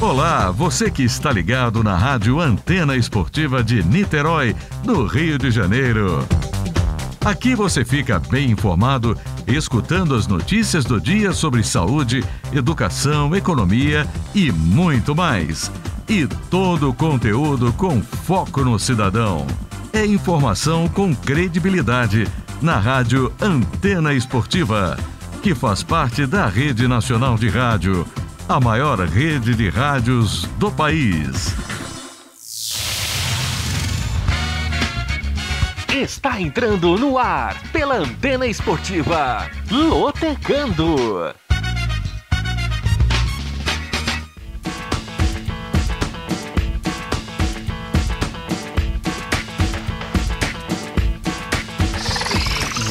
Olá, você que está ligado na Rádio Antena Esportiva de Niterói, no Rio de Janeiro. Aqui você fica bem informado, escutando as notícias do dia sobre saúde, educação, economia e muito mais. E todo o conteúdo com foco no cidadão. É informação com credibilidade na Rádio Antena Esportiva, que faz parte da Rede Nacional de Rádio, a maior rede de rádios do país. Está entrando no ar pela Antena Esportiva, Lotecando.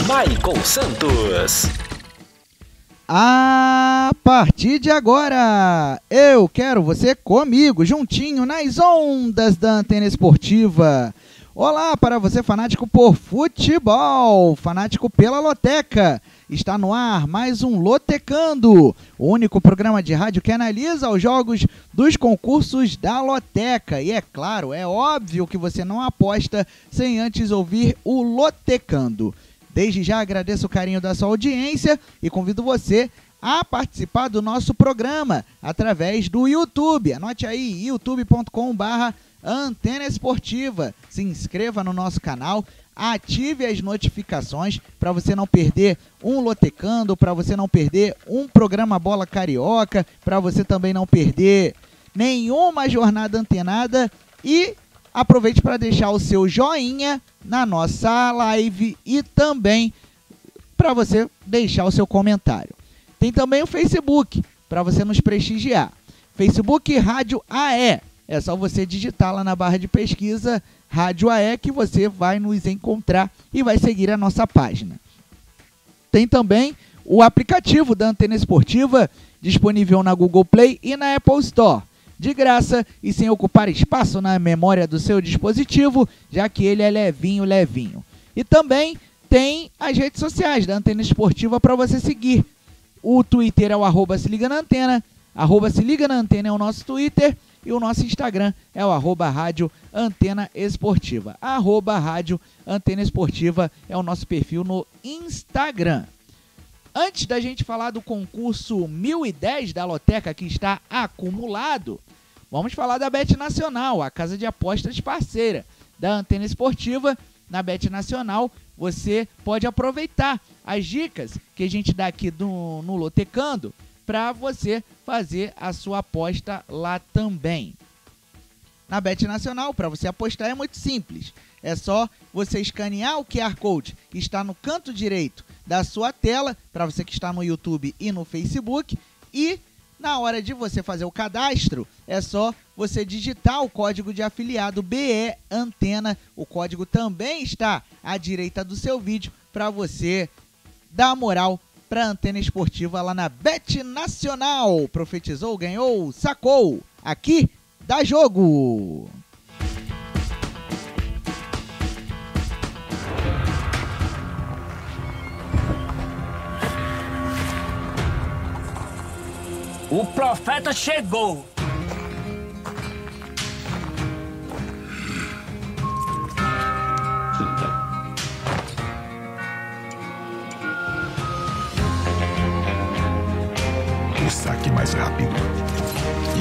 Maicon Santos. A partir de agora, eu quero você comigo, juntinho nas ondas da Antena Esportiva. Olá para você, fanático por futebol, fanático pela Loteca. Está no ar mais um Lotecando, o único programa de rádio que analisa os jogos dos concursos da Loteca. E é claro, é óbvio que você não aposta sem antes ouvir o Lotecando. Desde já agradeço o carinho da sua audiência e convido você a participar do nosso programa através do YouTube. Anote aí, youtube.com/Antena Esportiva. Se inscreva no nosso canal, ative as notificações para você não perder um Lotecando, para você não perder um programa Bola Carioca, para você também não perder nenhuma jornada antenada e aproveite para deixar o seu joinha na nossa live e também para você deixar o seu comentário. Tem também o Facebook, para você nos prestigiar. Facebook Rádio AE. É só você digitar lá na barra de pesquisa Rádio AE que você vai nos encontrar e vai seguir a nossa página. Tem também o aplicativo da Antena Esportiva disponível na Google Play e na Apple Store. De graça e sem ocupar espaço na memória do seu dispositivo, já que ele é levinho. E também tem as redes sociais da Antena Esportiva para você seguir. O Twitter é o @SeLigaNaAntena, @SeLigaNaAntena é o nosso Twitter e o nosso Instagram é o @Rádio Antena Esportiva. @Rádio Antena Esportiva é o nosso perfil no Instagram. Antes da gente falar do concurso 1010 da Loteca que está acumulado, vamos falar da Bet Nacional, a casa de apostas parceira da Antena Esportiva. Na Bet Nacional você pode aproveitar as dicas que a gente dá aqui no Lotecando para você fazer a sua aposta lá também. Na Bet Nacional, para você apostar é muito simples. É só você escanear o QR Code que está no canto direito da sua tela, para você que está no YouTube e no Facebook, e na hora de você fazer o cadastro, é só você digitar o código de afiliado BE Antena. O código também está à direita do seu vídeo para você dar moral para a Antena Esportiva lá na Bet Nacional. Profetizou, ganhou, sacou. Aqui dá jogo. O profeta chegou. O saque mais rápido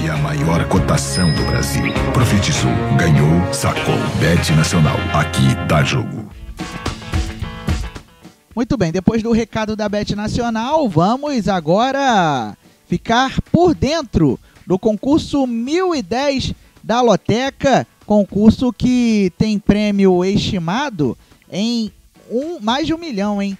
e a maior cotação do Brasil. Profetizou, ganhou, sacou. Bet Nacional, aqui dá jogo. Muito bem, depois do recado da Bet Nacional, vamos agora ficar por dentro do concurso 1010 da Loteca, concurso que tem prêmio estimado em mais de 1 milhão, hein?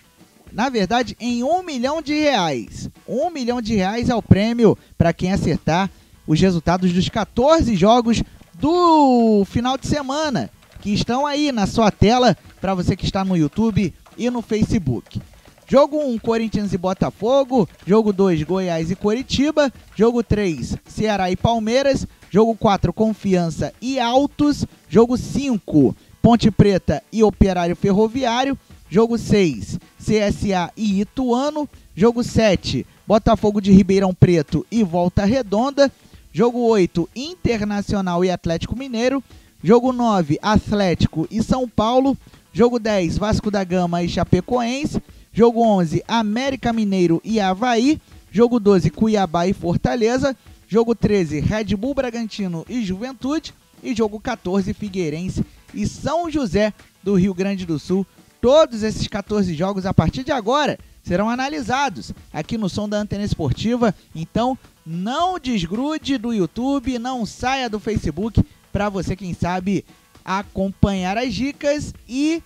Na verdade, em R$1 milhão. R$1 milhão é o prêmio para quem acertar os resultados dos 14 jogos do final de semana, que estão aí na sua tela para você que está no YouTube e no Facebook. Jogo 1, Corinthians e Botafogo. Jogo 2, Goiás e Coritiba. Jogo 3, Ceará e Palmeiras. Jogo 4, Confiança e Altos. Jogo 5, Ponte Preta e Operário Ferroviário. Jogo 6, CSA e Ituano. Jogo 7, Botafogo de Ribeirão Preto e Volta Redonda. Jogo 8, Internacional e Atlético Mineiro. Jogo 9, Atlético e São Paulo. Jogo 10, Vasco da Gama e Chapecoense. Jogo 11, América Mineiro e Avaí. Jogo 12, Cuiabá e Fortaleza. Jogo 13, Red Bull Bragantino e Juventude. E jogo 14, Figueirense e São José do Rio Grande do Sul. Todos esses 14 jogos, a partir de agora, serão analisados aqui no Som da Antena Esportiva. Então, não desgrude do YouTube, não saia do Facebook, para você, quem sabe, acompanhar as dicas e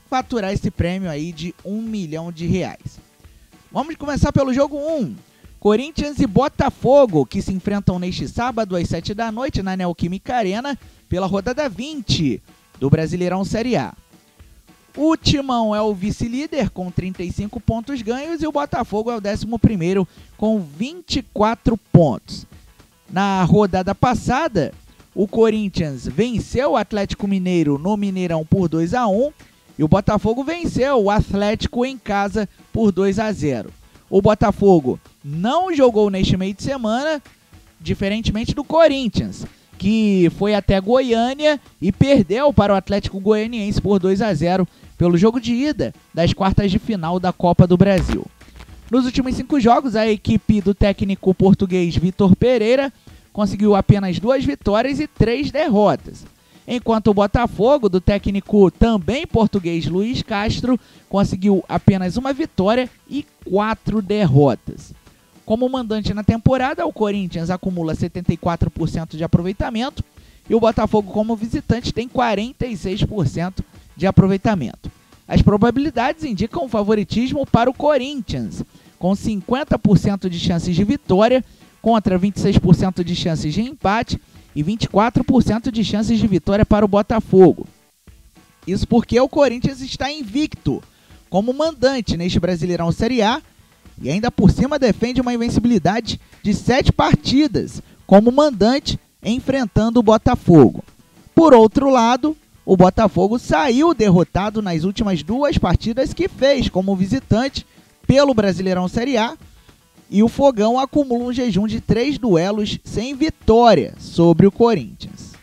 faturar esse prêmio aí de R$1 milhão. Vamos começar pelo jogo 1. Corinthians e Botafogo, que se enfrentam neste sábado às 7 da noite na Neoquímica Arena pela rodada 20 do Brasileirão Série A. O Timão é o vice-líder com 35 pontos ganhos e o Botafogo é o 11º com 24 pontos. Na rodada passada, o Corinthians venceu o Atlético Mineiro no Mineirão por 2-1 e o Botafogo venceu o Atlético em casa por 2-0. O Botafogo não jogou neste meio de semana, diferentemente do Corinthians, que foi até Goiânia e perdeu para o Atlético Goianiense por 2-0 pelo jogo de ida das quartas de final da Copa do Brasil. Nos últimos 5 jogos, a equipe do técnico português Vitor Pereira conseguiu apenas 2 vitórias e 3 derrotas, enquanto o Botafogo, do técnico também português Luiz Castro, conseguiu apenas 1 vitória e 4 derrotas. Como mandante na temporada, o Corinthians acumula 74% de aproveitamento e o Botafogo, como visitante, tem 46% de aproveitamento. As probabilidades indicam um favoritismo para o Corinthians, com 50% de chances de vitória contra 26% de chances de empate e 24% de chances de vitória para o Botafogo. Isso porque o Corinthians está invicto como mandante neste Brasileirão Série A e ainda por cima defende uma invencibilidade de 7 partidas como mandante enfrentando o Botafogo. Por outro lado, o Botafogo saiu derrotado nas últimas 2 partidas que fez como visitante pelo Brasileirão Série A e o Fogão acumula um jejum de 3 duelos sem vitória sobre o Corinthians.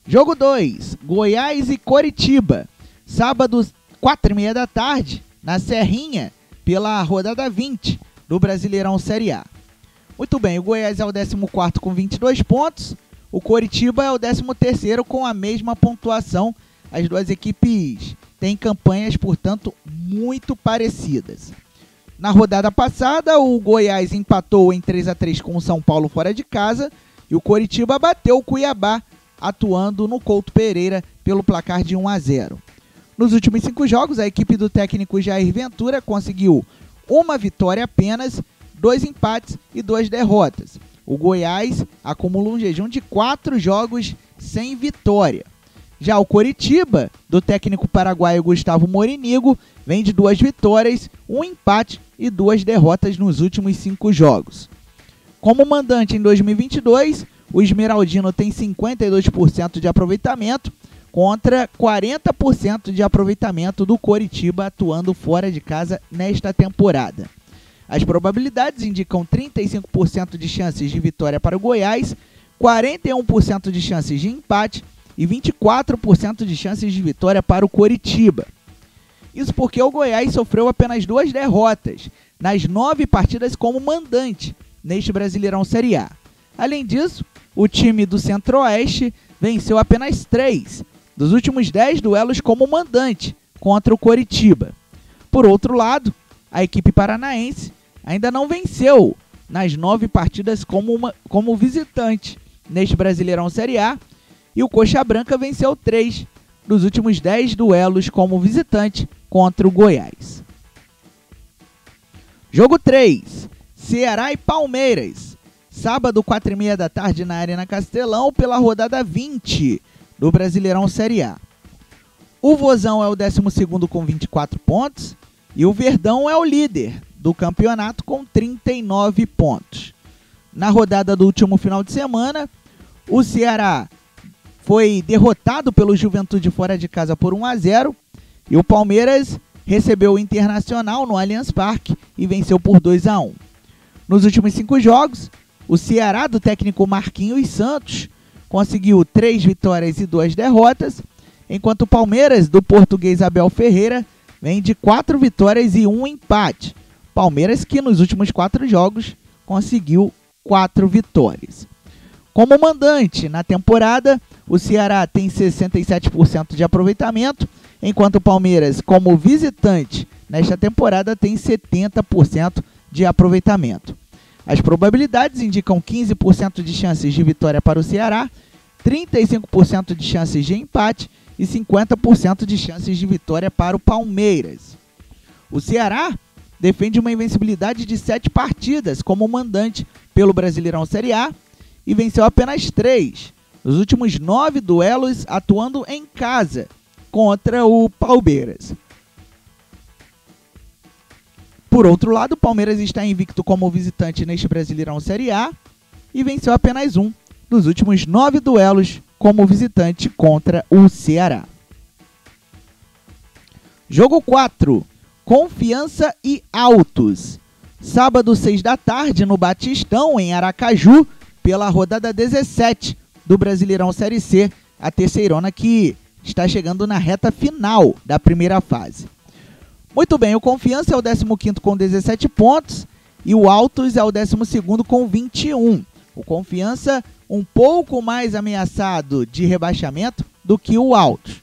Jogo 2, Goiás e Coritiba, sábado 4h30 da tarde, na Serrinha, pela rodada 20 do Brasileirão Série A. Muito bem, o Goiás é o 14º com 22 pontos, o Coritiba é o 13º com a mesma pontuação. As duas equipes têm campanhas, portanto, muito parecidas. Na rodada passada, o Goiás empatou em 3-3 com o São Paulo fora de casa e o Coritiba bateu o Cuiabá, atuando no Couto Pereira pelo placar de 1-0. Nos últimos 5 jogos, a equipe do técnico Jair Ventura conseguiu 1 vitória apenas, 2 empates e 2 derrotas. O Goiás acumula um jejum de 4 jogos sem vitória. Já o Coritiba, do técnico paraguaio Gustavo Morinigo, vem de 2 vitórias, 1 empate e 2 derrotas nos últimos 5 jogos. Como mandante em 2022, o Esmeraldino tem 52% de aproveitamento contra 40% de aproveitamento do Coritiba atuando fora de casa nesta temporada. As probabilidades indicam 35% de chances de vitória para o Goiás, 41% de chances de empate e 24% de chances de vitória para o Coritiba. Isso porque o Goiás sofreu apenas 2 derrotas nas 9 partidas como mandante neste Brasileirão Série A. Além disso, o time do Centro-Oeste venceu apenas 3 dos últimos 10 duelos como mandante contra o Coritiba. Por outro lado, a equipe paranaense ainda não venceu nas 9 partidas como visitante neste Brasileirão Série A e o Coxa Branca venceu 3 dos últimos 10 duelos como visitante contra o Goiás. Jogo 3, Ceará e Palmeiras, sábado 4h30 da tarde na Arena Castelão pela rodada 20 do Brasileirão Série A. O Vozão é o 12º com 24 pontos e o Verdão é o líder do campeonato com 39 pontos. Na rodada do último final de semana, o Ceará foi derrotado pelo Juventude fora de casa por 1-0 e o Palmeiras recebeu o Internacional no Allianz Parque e venceu por 2-1. Nos últimos 5 jogos, O Ceará, do técnico Marquinhos Santos, conseguiu 3 vitórias e 2 derrotas, enquanto o Palmeiras, do português Abel Ferreira, vem de 4 vitórias e 1 empate. Palmeiras que nos últimos 4 jogos conseguiu 4 vitórias. Como mandante na temporada, o Ceará tem 67% de aproveitamento, enquanto o Palmeiras, como visitante nesta temporada, tem 70% de aproveitamento. As probabilidades indicam 15% de chances de vitória para o Ceará, 35% de chances de empate e 50% de chances de vitória para o Palmeiras. O Ceará defende uma invencibilidade de 7 partidas como mandante pelo Brasileirão Série A e venceu apenas 3 nos últimos 9 duelos, atuando em casa contra o Palmeiras. Por outro lado, o Palmeiras está invicto como visitante neste Brasileirão Série A e venceu apenas 1 nos últimos 9 duelos como visitante contra o Ceará. Jogo 4. Confiança e Altos. Sábado, 6 da tarde, no Batistão, em Aracaju, pela rodada 17 do Brasileirão Série C, a terceirona que está chegando na reta final da primeira fase. Muito bem, o Confiança é o 15º com 17 pontos e o Altos é o 12º com 21. O Confiança um pouco mais ameaçado de rebaixamento do que o Altos.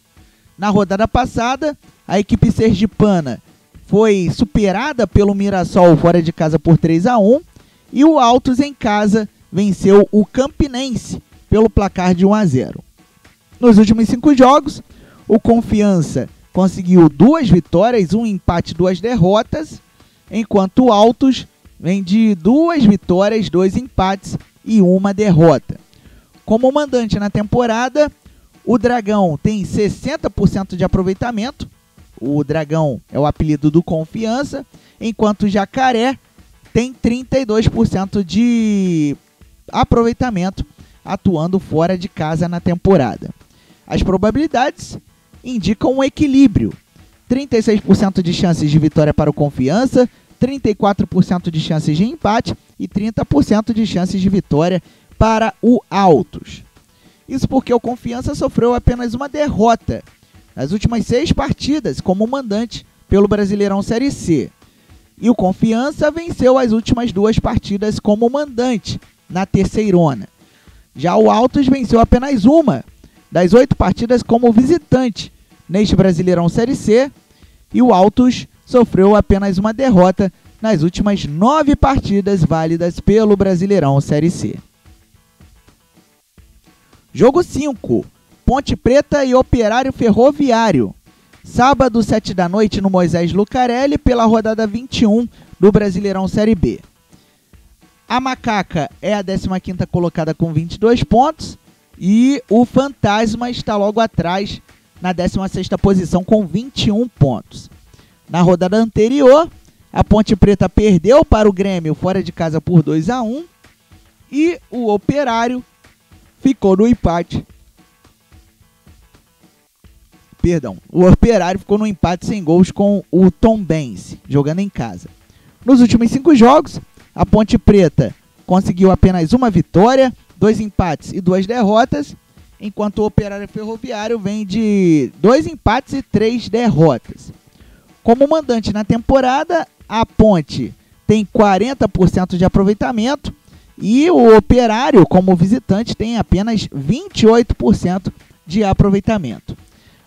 Na rodada passada, a equipe sergipana foi superada pelo Mirassol fora de casa por 3-1 e o Altos em casa venceu o Campinense pelo placar de 1-0. Nos últimos 5 jogos, o Confiança conseguiu 2 vitórias, 1 empate e 2 derrotas, enquanto o Altos vem de 2 vitórias, 2 empates e 1 derrota. Como mandante na temporada, o Dragão tem 60% de aproveitamento. O Dragão é o apelido do Confiança, enquanto o Jacaré tem 32% de aproveitamento, atuando fora de casa na temporada. As probabilidades indicam um equilíbrio: 36% de chances de vitória para o Confiança, 34% de chances de empate e 30% de chances de vitória para o Altos. Isso porque o Confiança sofreu apenas uma derrota nas últimas 6 partidas como mandante pelo Brasileirão Série C. E o Confiança venceu as últimas 2 partidas como mandante na terceirona. Já o Altos venceu apenas uma das 8 partidas como visitante neste Brasileirão Série C, e o Altos sofreu apenas uma derrota nas últimas 9 partidas válidas pelo Brasileirão Série C. Jogo 5. Ponte Preta e Operário Ferroviário. Sábado, 7 da noite, no Moisés Lucarelli, pela rodada 21 do Brasileirão Série B. A Macaca é a 15ª colocada com 22 pontos e o Fantasma está logo atrás na 16ª posição com 21 pontos. Na rodada anterior, a Ponte Preta perdeu para o Grêmio fora de casa por 2-1 e o Operário ficou no empate. O Operário ficou no empate sem gols com o Tombense, jogando em casa. Nos últimos 5 jogos, a Ponte Preta conseguiu apenas uma vitória, 2 empates e 2 derrotas, enquanto o Operário Ferroviário vem de 2 empates e 3 derrotas. Como mandante na temporada, a Ponte tem 40% de aproveitamento e o Operário, como visitante, tem apenas 28% de aproveitamento.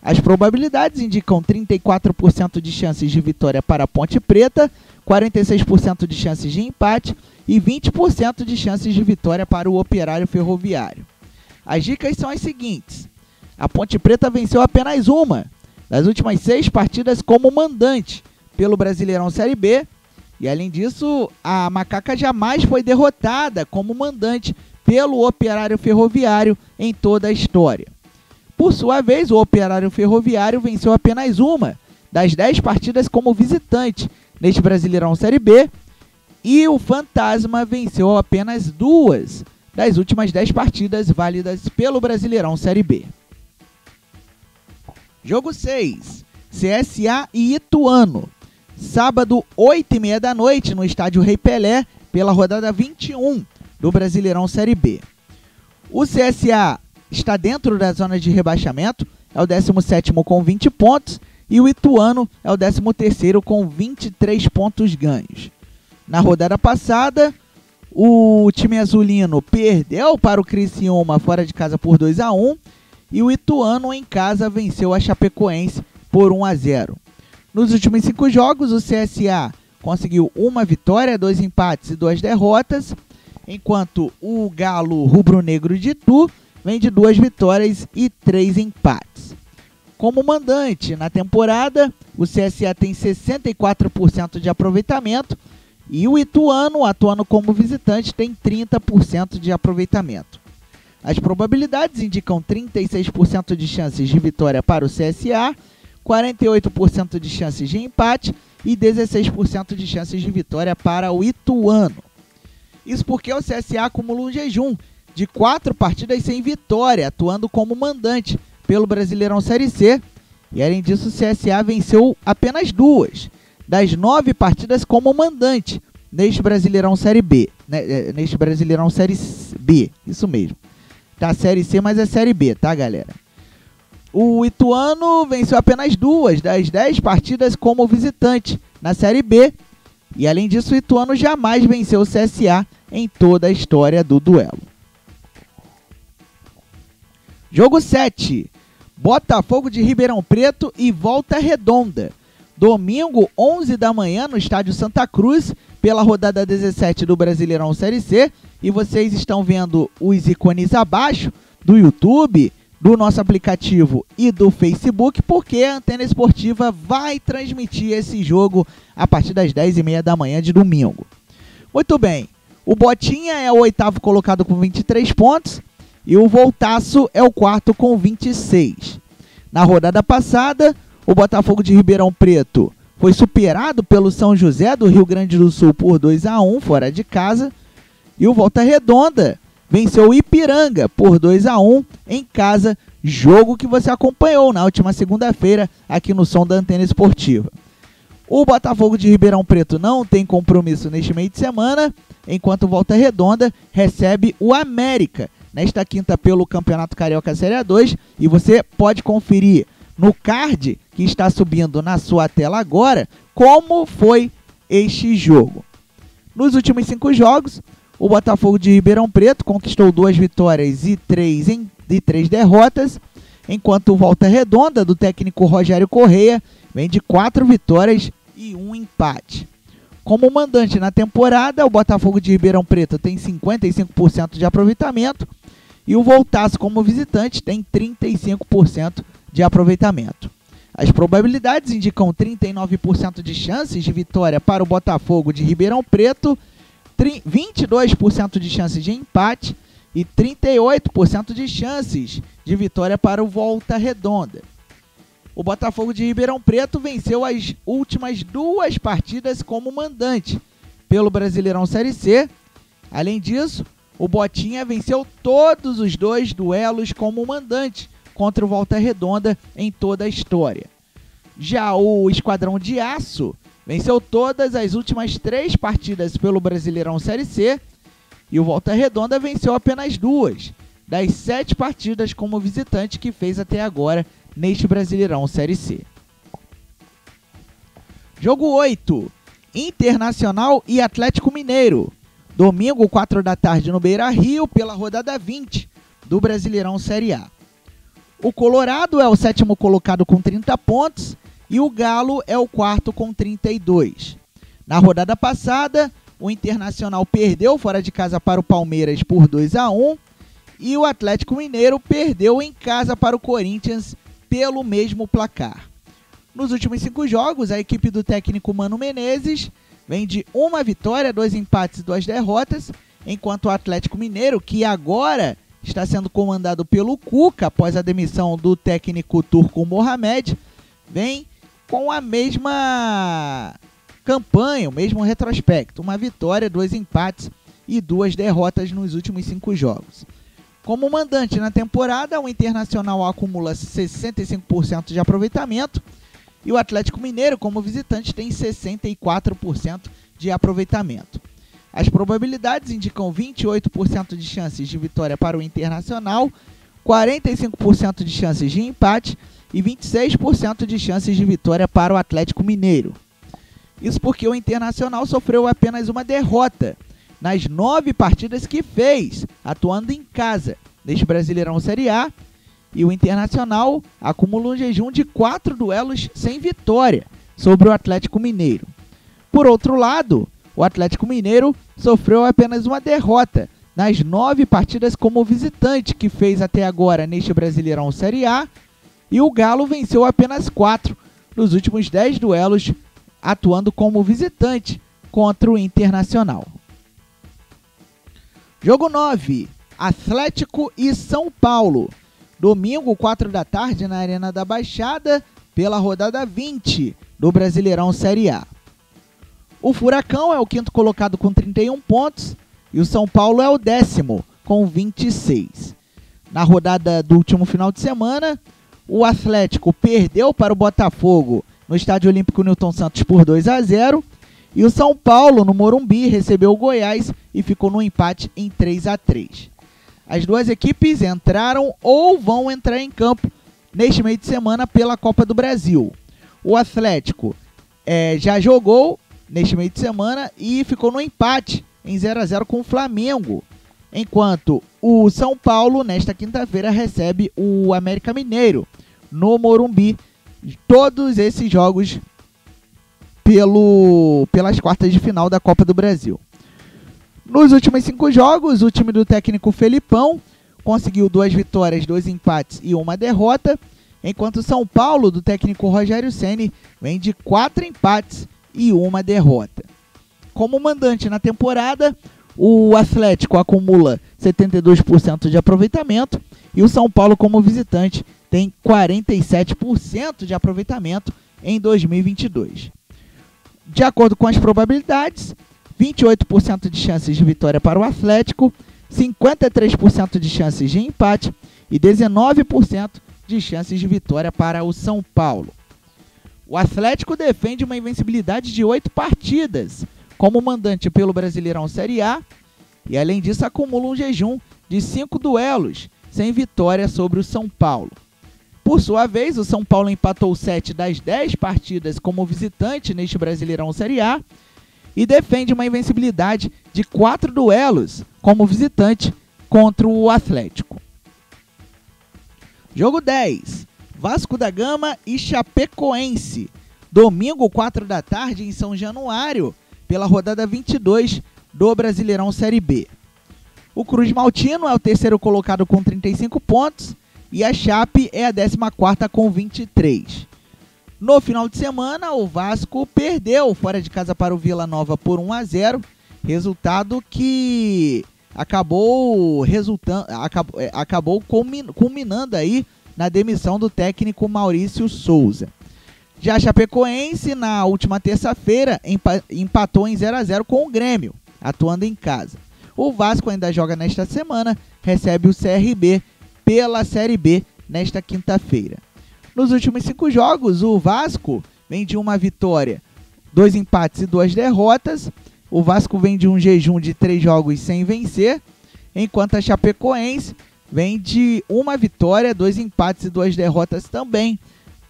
As probabilidades indicam 34% de chances de vitória para a Ponte Preta, 46% de chances de empate e 20% de chances de vitória para o Operário Ferroviário. As dicas são as seguintes: a Ponte Preta venceu apenas uma das últimas 6 partidas como mandante pelo Brasileirão Série B, e além disso, a Macaca jamais foi derrotada como mandante pelo Operário Ferroviário em toda a história. Por sua vez, o Operário Ferroviário venceu apenas uma das 10 partidas como visitante neste Brasileirão Série B, e o Fantasma venceu apenas 2 das últimas 10 partidas válidas pelo Brasileirão Série B. Jogo 6. CSA e Ituano. Sábado, 8h30 da noite, no estádio Rei Pelé, pela rodada 21 do Brasileirão Série B. O CSA está dentro da zona de rebaixamento, é o 17º com 20 pontos, e o Ituano é o 13º com 23 pontos ganhos. Na rodada passada, o time azulino perdeu para o Criciúma fora de casa por 2-1, e o Ituano em casa venceu a Chapecoense por 1-0. Nos últimos 5 jogos, o CSA conseguiu 1 vitória, 2 empates e 2 derrotas, enquanto o Galo rubro-negro de Itu vem de 2 vitórias e 3 empates. Como mandante na temporada, o CSA tem 64% de aproveitamento e o Ituano, atuando como visitante, tem 30% de aproveitamento. As probabilidades indicam 36% de chances de vitória para o CSA, 48% de chances de empate e 16% de chances de vitória para o Ituano. Isso porque o CSA acumula um jejum de 4 partidas sem vitória, atuando como mandante pelo Brasileirão Série C. E além disso, o CSA venceu apenas 2 das 9 partidas como mandante neste Brasileirão Série B. Neste Brasileirão Série B, isso mesmo. Tá Série C, mas é Série B, tá, galera? O Ituano venceu apenas 2 das 10 partidas como visitante na Série B. E além disso, o Ituano jamais venceu o CSA em toda a história do duelo. Jogo 7. Botafogo de Ribeirão Preto e Volta Redonda. Domingo, 11 da manhã, no estádio Santa Cruz, pela rodada 17 do Brasileirão Série C. E vocês estão vendo os ícones abaixo do YouTube, do nosso aplicativo e do Facebook, porque a Antena Esportiva vai transmitir esse jogo a partir das 10h30 da manhã de domingo. Muito bem, o Botinha é o 8º colocado com 23 pontos e o Voltaço é o 4º com 26. Na rodada passada, o Botafogo de Ribeirão Preto foi superado pelo São José do Rio Grande do Sul por 2-1 fora de casa, e o Volta Redonda venceu o Ipiranga por 2-1 em casa, jogo que você acompanhou na última segunda-feira aqui no som da Antena Esportiva. O Botafogo de Ribeirão Preto não tem compromisso neste meio de semana, enquanto o Volta Redonda recebe o América nesta quinta pelo Campeonato Carioca Série A2, e você pode conferir no card que está subindo na sua tela agora como foi este jogo. Nos últimos 5 jogos, o Botafogo de Ribeirão Preto conquistou 2 vitórias e 3 derrotas, enquanto o Volta Redonda, do técnico Rogério Correia, vem de 4 vitórias e 1 empate. Como mandante na temporada, o Botafogo de Ribeirão Preto tem 55% de aproveitamento e o Voltaço, como visitante, tem 35% de aproveitamento. As probabilidades indicam 39% de chances de vitória para o Botafogo de Ribeirão Preto, 22% de chances de empate e 38% de chances de vitória para o Volta Redonda. O Botafogo de Ribeirão Preto venceu as últimas 2 partidas como mandante pelo Brasileirão Série C. Além disso, o Botinha venceu todos os 2 duelos como mandante contra o Volta Redonda em toda a história. Já o Esquadrão de Aço venceu todas as últimas 3 partidas pelo Brasileirão Série C e o Volta Redonda venceu apenas 2 das 7 partidas como visitante que fez até agora neste Brasileirão Série C. Jogo 8. Internacional e Atlético Mineiro. Domingo, 4 da tarde no Beira-Rio, pela rodada 20 do Brasileirão Série A. O Colorado é o 7º colocado com 30 pontos e o Galo é o 4º com 32. Na rodada passada, o Internacional perdeu fora de casa para o Palmeiras por 2-1 e o Atlético Mineiro perdeu em casa para o Corinthians pelo mesmo placar. Nos últimos 5 jogos, a equipe do técnico Mano Menezes vem de 1 vitória, 2 empates e 2 derrotas, enquanto o Atlético Mineiro, que agora está sendo comandado pelo Cuca após a demissão do técnico turco Mohamed, vem com a mesma campanha, o mesmo retrospecto, 1 vitória, 2 empates e 2 derrotas nos últimos 5 jogos. Como mandante na temporada, o Internacional acumula 65% de aproveitamento e o Atlético Mineiro, como visitante, tem 64% de aproveitamento. As probabilidades indicam 28% de chances de vitória para o Internacional, 45% de chances de empate e 26% de chances de vitória para o Atlético Mineiro. Isso porque o Internacional sofreu apenas uma derrota nas 9 partidas que fez, atuando em casa neste Brasileirão Série A, e o Internacional acumula um jejum de 4 duelos sem vitória sobre o Atlético Mineiro. Por outro lado, o Atlético Mineiro sofreu apenas uma derrota nas 9 partidas como visitante que fez até agora neste Brasileirão Série A, e o Galo venceu apenas 4 nos últimos 10 duelos, atuando como visitante contra o Internacional. Jogo 9, Atlético e São Paulo. Domingo, 4 da tarde, na Arena da Baixada, pela rodada 20 do Brasileirão Série A. O Furacão é o 5º colocado com 31 pontos e o São Paulo é o 10º com 26. Na rodada do último final de semana, o Atlético perdeu para o Botafogo no Estádio Olímpico Newton Santos por 2-0 e o São Paulo, no Morumbi, recebeu o Goiás e ficou no empate em 3-3. As duas equipes entraram ou vão entrar em campo neste meio de semana pela Copa do Brasil. O Atlético já jogou neste meio de semana e ficou no empate em 0-0 com o Flamengo, enquanto o São Paulo, nesta quinta-feira, recebe o América Mineiro no Morumbi. Todos esses jogos pelas quartas de final da Copa do Brasil. Nos últimos 5 jogos, o time do técnico Felipão conseguiu 2 vitórias, 2 empates e 1 derrota, enquanto o São Paulo, do técnico Rogério Ceni, vem de 4 empates e 1 derrota. Como mandante na temporada, o Atlético acumula 72% de aproveitamento e o São Paulo, como visitante, tem 47% de aproveitamento em 2022. De acordo com as probabilidades, 28% de chances de vitória para o Atlético, 53% de chances de empate e 19% de chances de vitória para o São Paulo. O Atlético defende uma invencibilidade de 8 partidas como mandante pelo Brasileirão Série A e, além disso, acumula um jejum de 5 duelos sem vitória sobre o São Paulo. Por sua vez, o São Paulo empatou 7 das 10 partidas como visitante neste Brasileirão Série A e defende uma invencibilidade de 4 duelos como visitante contra o Atlético. Jogo 10, Vasco da Gama e Chapecoense. Domingo, 4 da tarde, em São Januário, pela rodada 22 do Brasileirão Série B. O Cruz Maltino é o 3º colocado com 35 pontos e a Chape é a 14ª com 23. No final de semana, o Vasco perdeu fora de casa para o Vila Nova por 1-0, resultado que acabou culminando aí na demissão do técnico Maurício Souza. Já a Chapecoense, na última terça-feira, empatou em 0-0 com o Grêmio, atuando em casa. O Vasco ainda joga nesta semana, recebe o CRB pela Série B nesta quinta-feira. Nos últimos 5 jogos, o Vasco vem de 1 vitória, 2 empates e 2 derrotas. O Vasco vem de um jejum de 3 jogos sem vencer, enquanto a Chapecoense vem de 1 vitória, 2 empates e 2 derrotas também.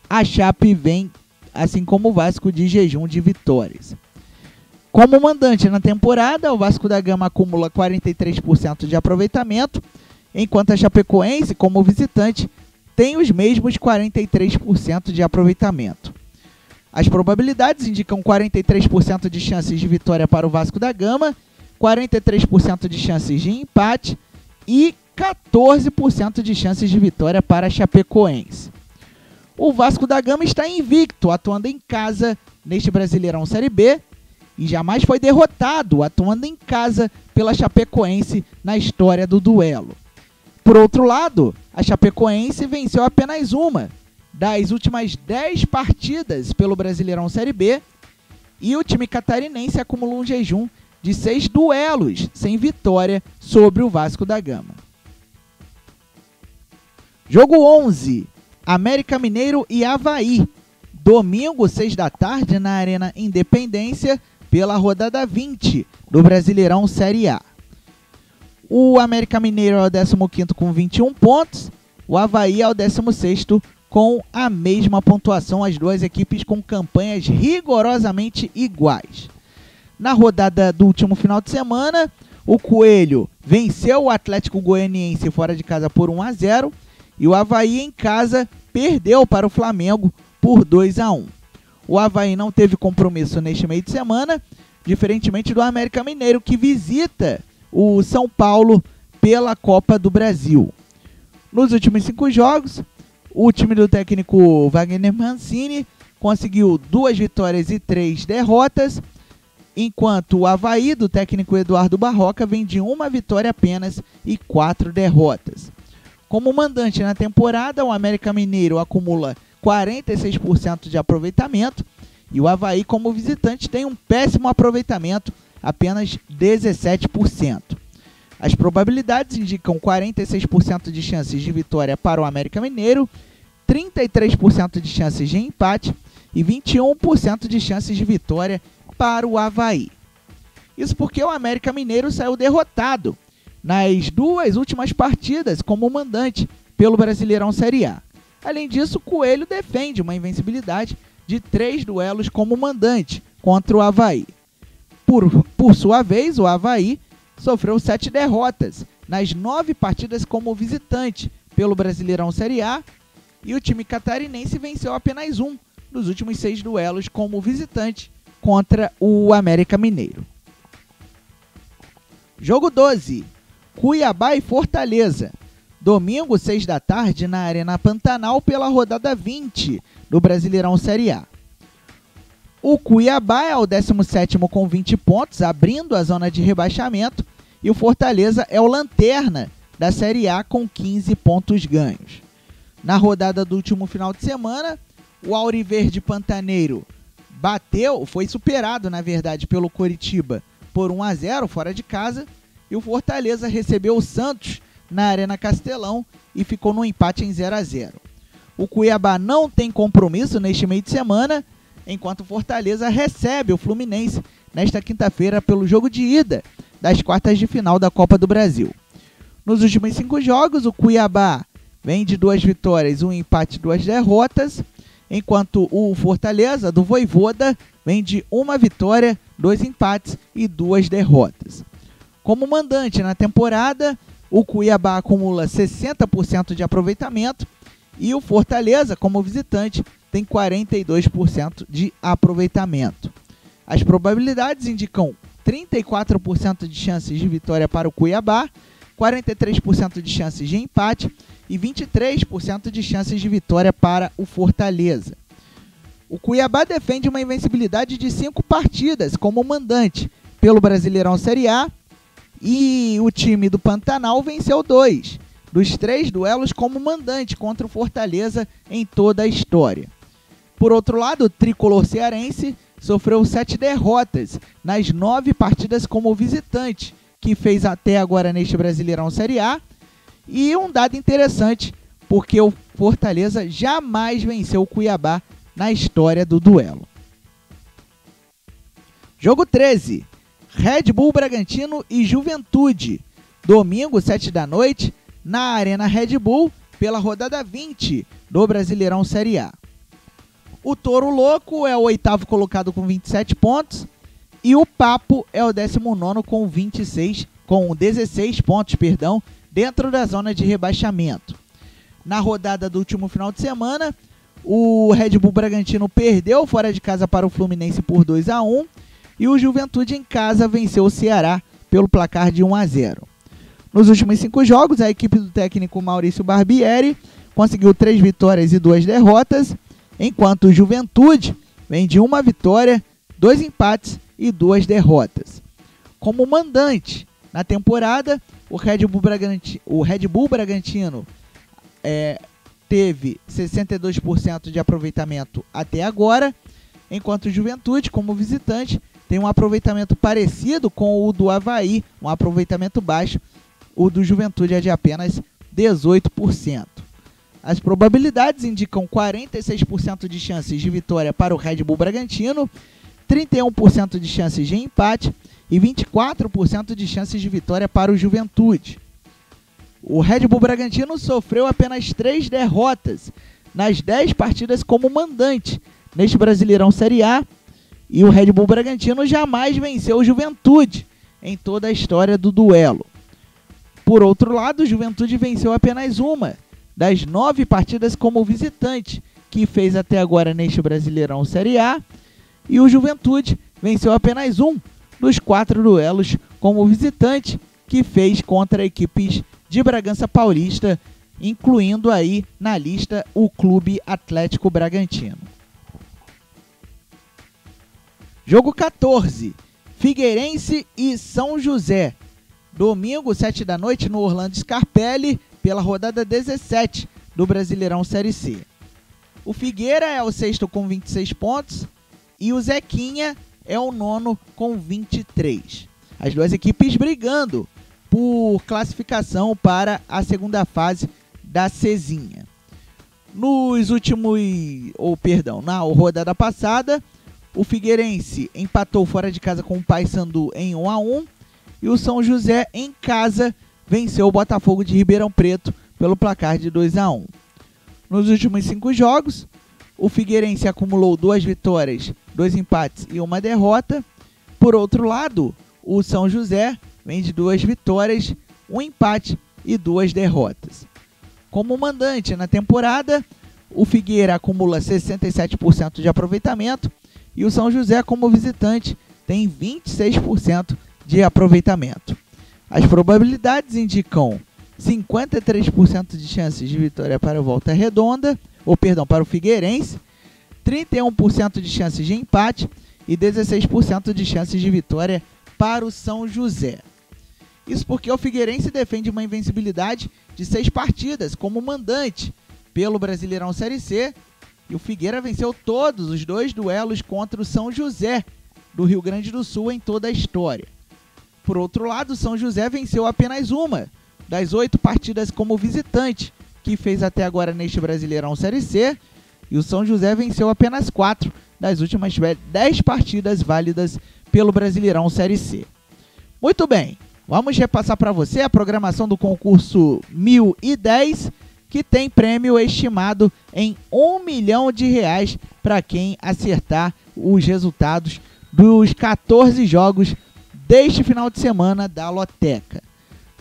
A Chape vem, assim como o Vasco, de jejum de vitórias. Como mandante na temporada, o Vasco da Gama acumula 43% de aproveitamento, enquanto a Chapecoense, como visitante, tem os mesmos 43% de aproveitamento. As probabilidades indicam 43% de chances de vitória para o Vasco da Gama, 43% de chances de empate e 14% de chances de vitória para a Chapecoense. O Vasco da Gama está invicto, atuando em casa neste Brasileirão Série B, e jamais foi derrotado, atuando em casa pela Chapecoense na história do duelo. Por outro lado, a Chapecoense venceu apenas uma das últimas 10 partidas pelo Brasileirão Série B e o time catarinense acumulou um jejum de 6 duelos sem vitória sobre o Vasco da Gama. Jogo 11, América Mineiro e Avaí. Domingo, 6 da tarde, na Arena Independência, pela rodada 20 do Brasileirão Série A. O América Mineiro é o 15º com 21 pontos, o Avaí é o 16º com a mesma pontuação, as duas equipes com campanhas rigorosamente iguais. Na rodada do último final de semana, o Coelho venceu o Atlético Goianiense fora de casa por 1-0 e o Avaí em casa perdeu para o Flamengo por 2-1. O Avaí não teve compromisso neste meio de semana, diferentemente do América Mineiro, que visita o São Paulo pela Copa do Brasil. Nos últimos 5 jogos, o time do técnico Wagner Mancini conseguiu 2 vitórias e 3 derrotas, enquanto o Avaí do técnico Eduardo Barroca vem de 1 vitória apenas e 4 derrotas. Como mandante na temporada, o América Mineiro acumula 46% de aproveitamento e o Avaí como visitante tem um péssimo aproveitamento, apenas 17%. As probabilidades indicam 46% de chances de vitória para o América Mineiro, 33% de chances de empate e 21% de chances de vitória para o Avaí. Isso porque o América Mineiro saiu derrotado nas 2 últimas partidas como mandante pelo Brasileirão Série A. Além disso, o Coelho defende uma invencibilidade de 3 duelos como mandante contra o Avaí. Por sua vez, o Avaí sofreu 7 derrotas nas 9 partidas como visitante pelo Brasileirão Série A e o time catarinense venceu apenas 1 nos últimos 6 duelos como visitante contra o América Mineiro. Jogo 12, Cuiabá e Fortaleza. Domingo, 6 da tarde, na Arena Pantanal, pela rodada 20 do Brasileirão Série A. O Cuiabá é o 17º com 20 pontos, abrindo a zona de rebaixamento, e o Fortaleza é o lanterna da Série A com 15 pontos ganhos. Na rodada do último final de semana, o Auriverde Pantaneiro foi superado, na verdade, pelo Coritiba por 1-0 fora de casa, e o Fortaleza recebeu o Santos na Arena Castelão e ficou no empate em 0-0. O Cuiabá não tem compromisso neste meio de semana, enquanto o Fortaleza recebe o Fluminense nesta quinta-feira pelo jogo de ida das quartas de final da Copa do Brasil. Nos últimos 5 jogos, o Cuiabá vem de 2 vitórias, 1 empate e 2 derrotas, enquanto o Fortaleza, do Vojvoda, vem de 1 vitória, 2 empates e 2 derrotas. Como mandante na temporada, o Cuiabá acumula 60% de aproveitamento e o Fortaleza, como visitante, tem 42% de aproveitamento. As probabilidades indicam 34% de chances de vitória para o Cuiabá, 43% de chances de empate e 23% de chances de vitória para o Fortaleza. O Cuiabá defende uma invencibilidade de 5 partidas como mandante pelo Brasileirão Série A e o time do Pantanal venceu 2 dos 3 duelos como mandante contra o Fortaleza em toda a história. Por outro lado, o tricolor cearense sofreu 7 derrotas nas 9 partidas como visitante que fez até agora neste Brasileirão Série A. E um dado interessante, porque o Fortaleza jamais venceu o Cuiabá na história do duelo. Jogo 13, Red Bull Bragantino e Juventude. Domingo, 7 da noite, na Arena Red Bull, pela rodada 20 do Brasileirão Série A. O Touro Louco é o 8º colocado com 27 pontos e o Papo é o 19º com 16 pontos, dentro da zona de rebaixamento. Na rodada do último final de semana, o Red Bull Bragantino perdeu fora de casa para o Fluminense por 2-1 e o Juventude em casa venceu o Ceará pelo placar de 1-0. Nos últimos 5 jogos, a equipe do técnico Maurício Barbieri conseguiu 3 vitórias e 2 derrotas, enquanto o Juventude vem de 1 vitória, 2 empates e 2 derrotas. Como mandante na temporada, o Red Bull Bragantino teve 62% de aproveitamento até agora, enquanto o Juventude, como visitante, tem um aproveitamento parecido com o do Avaí, um aproveitamento baixo. O do Juventude é de apenas 18%. As probabilidades indicam 46% de chances de vitória para o Red Bull Bragantino, 31% de chances de empate e 24% de chances de vitória para o Juventude. O Red Bull Bragantino sofreu apenas 3 derrotas nas 10 partidas como mandante neste Brasileirão Série A, e o Red Bull Bragantino jamais venceu o Juventude em toda a história do duelo. Por outro lado, o Juventude venceu apenas uma das 9 partidas como visitante que fez até agora neste Brasileirão Série A, e o Juventude venceu apenas um dos 4 duelos como visitante que fez contra equipes de Bragança Paulista, incluindo aí na lista o Clube Atlético Bragantino. Jogo 14, Figueirense e São José. Domingo, 7 da noite, no Orlando Scarpelli, pela rodada 17 do Brasileirão Série C. O Figueira é o sexto com 26 pontos e o Zequinha é o nono com 23. As duas equipes brigando por classificação para a segunda fase da Cezinha. Na rodada passada, o Figueirense empatou fora de casa com o Paysandu em 1-1 e o São José em casa venceu o Botafogo de Ribeirão Preto pelo placar de 2-1. Nos últimos 5 jogos, o Figueirense acumulou 2 vitórias, 2 empates e 1 derrota. Por outro lado, o São José vem de 2 vitórias, 1 empate e 2 derrotas. Como mandante na temporada, o Figueira acumula 67% de aproveitamento e o São José, como visitante, tem 26% de aproveitamento. As probabilidades indicam 53% de chances de vitória para o Volta Redonda, para o Figueirense, 31% de chances de empate e 16% de chances de vitória para o São José. Isso porque o Figueirense defende uma invencibilidade de 6 partidas como mandante pelo Brasileirão Série C, e o Figueira venceu todos os 2 duelos contra o São José do Rio Grande do Sul em toda a história. Por outro lado, o São José venceu apenas uma das 8 partidas como visitante que fez até agora neste Brasileirão Série C, e o São José venceu apenas 4 das últimas 10 partidas válidas pelo Brasileirão Série C. Muito bem, vamos repassar para você a programação do concurso 1010, que tem prêmio estimado em R$1 milhão para quem acertar os resultados dos 14 jogos deste final de semana da Loteca.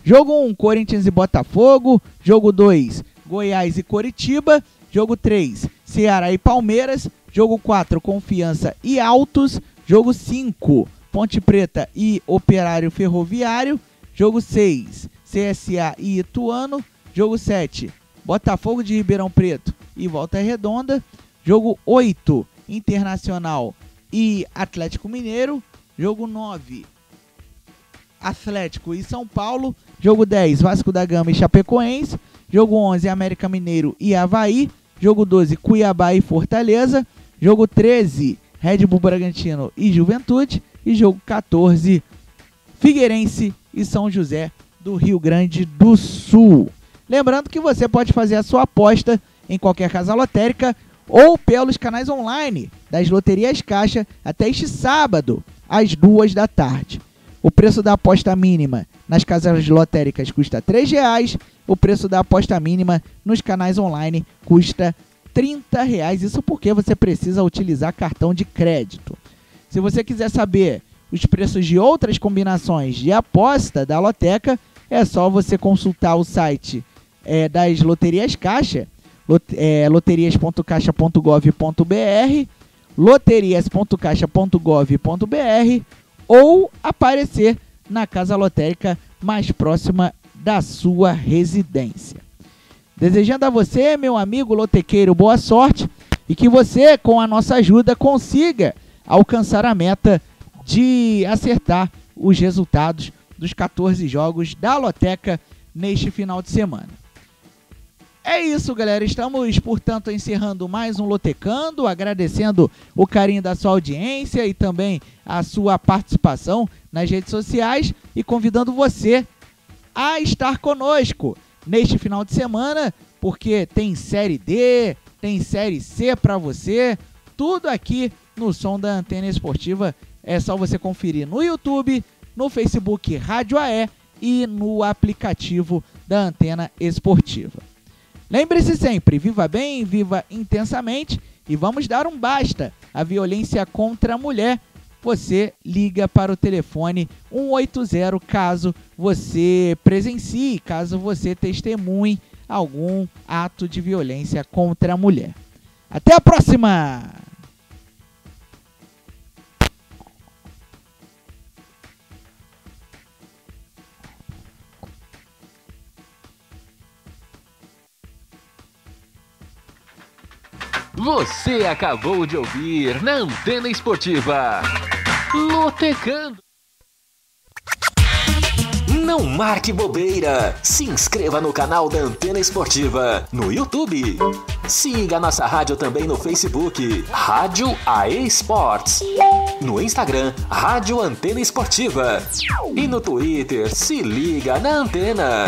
Jogo 1, Corinthians e Botafogo. Jogo 2, Goiás e Coritiba. Jogo 3, Ceará e Palmeiras. Jogo 4, Confiança e Altos. Jogo 5, Ponte Preta e Operário Ferroviário. Jogo 6, CSA e Ituano. Jogo 7, Botafogo de Ribeirão Preto e Volta Redonda. Jogo 8, Internacional e Atlético Mineiro. Jogo 9, Atlético e São Paulo. Jogo 10, Vasco da Gama e Chapecoense. Jogo 11, América Mineiro e Avaí. Jogo 12, Cuiabá e Fortaleza. Jogo 13, Red Bull Bragantino e Juventude. E jogo 14, Figueirense e São José do Rio Grande do Sul. Lembrando que você pode fazer a sua aposta em qualquer casa lotérica ou pelos canais online das Loterias Caixa até este sábado, às 2 da tarde. O preço da aposta mínima nas casas lotéricas custa R$ 3,00. O preço da aposta mínima nos canais online custa R$ 30,00. Isso porque você precisa utilizar cartão de crédito. Se você quiser saber os preços de outras combinações de aposta da Loteca, é só você consultar o site das Loterias Caixa, loterias.caixa.gov.br, loterias.caixa.gov.br, ou aparecer na casa lotérica mais próxima da sua residência. Desejando a você, meu amigo lotequeiro, boa sorte e que você, com a nossa ajuda, consiga alcançar a meta de acertar os resultados dos 14 jogos da Loteca neste final de semana. É isso, galera. Estamos, portanto, encerrando mais um Lotecando, agradecendo o carinho da sua audiência e também a sua participação nas redes sociais e convidando você a estar conosco neste final de semana, porque tem Série D, tem Série C para você, tudo aqui no som da Antena Esportiva. É só você conferir no YouTube, no Facebook Rádio AE e no aplicativo da Antena Esportiva. Lembre-se sempre, viva bem, viva intensamente e vamos dar um basta à violência contra a mulher. Você liga para o telefone 180 caso você presencie, caso você testemunhe algum ato de violência contra a mulher. Até a próxima! Você acabou de ouvir na Antena Esportiva Lotecando. Não marque bobeira. Se inscreva no canal da Antena Esportiva no YouTube. Siga a nossa rádio também no Facebook, Rádio AE Sports. No Instagram, Rádio Antena Esportiva. E no Twitter, se liga na Antena.